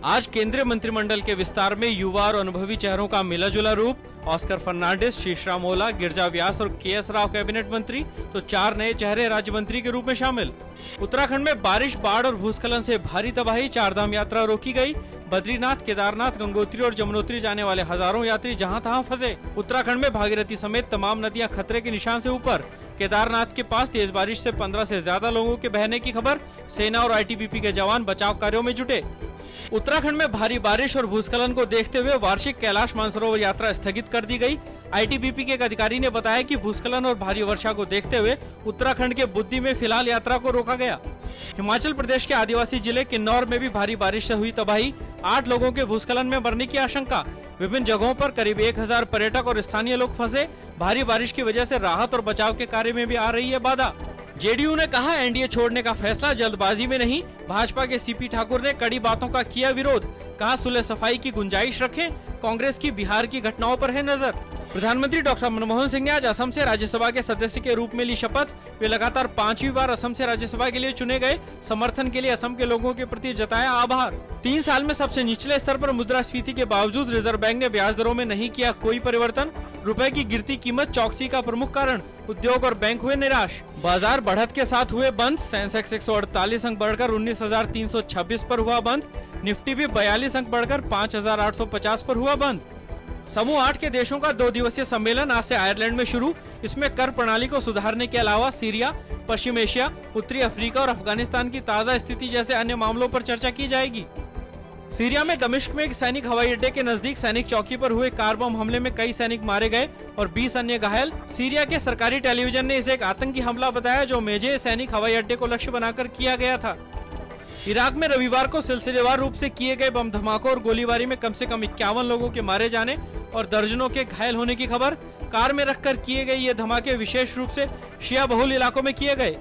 आज केंद्रीय मंत्रिमंडल के विस्तार में युवा और अनुभवी चेहरों का मिला जुला रूप। ऑस्कर फर्नांडिस, शीशराम ओला, गिरजा व्यास और के.एस. राव कैबिनेट मंत्री तो 4 नए चेहरे राज्य मंत्री के रूप में शामिल। उत्तराखंड में बारिश, बाढ़ और भूस्खलन से भारी तबाही, 4 धाम यात्रा रोकी गई। बद्रीनाथ, केदारनाथ, गंगोत्री और यमुनोत्री जाने वाले हजारों यात्री जहां तहां फंसे। उत्तराखंड में भागीरथी समेत तमाम नदियां खतरे के निशान से ऊपर। केदारनाथ के पास तेज बारिश से 15 से ज्यादा लोगों के बहने की खबर। सेना और आईटीबीपी के जवान बचाव कार्यों में जुटे। उत्तराखंड में भारी बारिश और भूस्खलन को देखते हुए वार्षिक कैलाश मानसरोवर यात्रा स्थगित कर दी गई। आईटीबीपी के एक अधिकारी ने बताया कि भूस्खलन और भारी वर्षा को देखते हुए उत्तराखंड के बुद्दी में फिलहाल यात्रा को रोका गया। हिमाचल प्रदेश के आदिवासी जिले किन्नौर में भी भारी बारिश से हुई तबाही। 8 लोगों के भूस्खलन में मरने की आशंका। विभिन्न जगहों पर करीब 1000 पर्यटक और स्थानीय लोग फंसे। भारी बारिश की वजह से राहत और बचाव के कार्य में भी आ रही है बाधा। जेडीयू ने कहा एनडीए छोड़ने का फैसला जल्दबाजी में नहीं। भाजपा के सीपी ठाकुर ने कड़ी बातों का किया विरोध। कहा सुलह सफाई की गुंजाइश रखें। कांग्रेस की बिहार की घटनाओं पर है नजर। प्रधानमंत्री डॉक्टर मनमोहन सिंह ने आज असम से राज्यसभा के सदस्य के रूप में ली शपथ। वे लगातार 5वीं बार असम से राज्यसभा के लिए चुने गए। समर्थन के लिए असम के लोगों के प्रति जताया आभार। 3 साल में सबसे निचले स्तर पर मुद्रास्फीति के बावजूद रिजर्व बैंक ने ब्याज दरों में नहीं किया कोई परिवर्तन। रुपए की गिरती कीमत चौकसी का प्रमुख कारण। उद्योग और बैंक हुए निराश। बाजार बढ़त के साथ हुए बंद। सेंसेक्स 148 अंक बढ़कर 19,326 पर हुआ बंद। निफ्टी भी 42 अंक बढ़कर 5,850 पर हुआ बंद। समूह 8 के देशों का 2 दिवसीय सम्मेलन आज से आयरलैंड में शुरू। इसमें कर प्रणाली को सुधारने के अलावा सीरिया, पश्चिम एशिया, उत्तरी अफ्रीका और अफगानिस्तान की ताजा स्थिति जैसे अन्य मामलों पर चर्चा की जाएगी। सीरिया में दमिश्क में एक सैनिक हवाई अड्डे के नजदीक सैनिक चौकी पर हुए कार बम हमले में कई सैनिक मारे गए और 20 अन्य घायल। सीरिया के सरकारी टेलीविजन ने इसे एक आतंकी हमला बताया जो मेजे सैनिक हवाई अड्डे को लक्ष्य बनाकर किया गया था। इराक में रविवार को सिलसिलेवार रूप से किए गए बम धमाकों और गोलीबारी में कम से कम 51 लोगों के मारे जाने और दर्जनों के घायल होने की खबर। कार में रखकर किए गए ये धमाके विशेष रूप से शिया बहुल इलाकों में किए गए।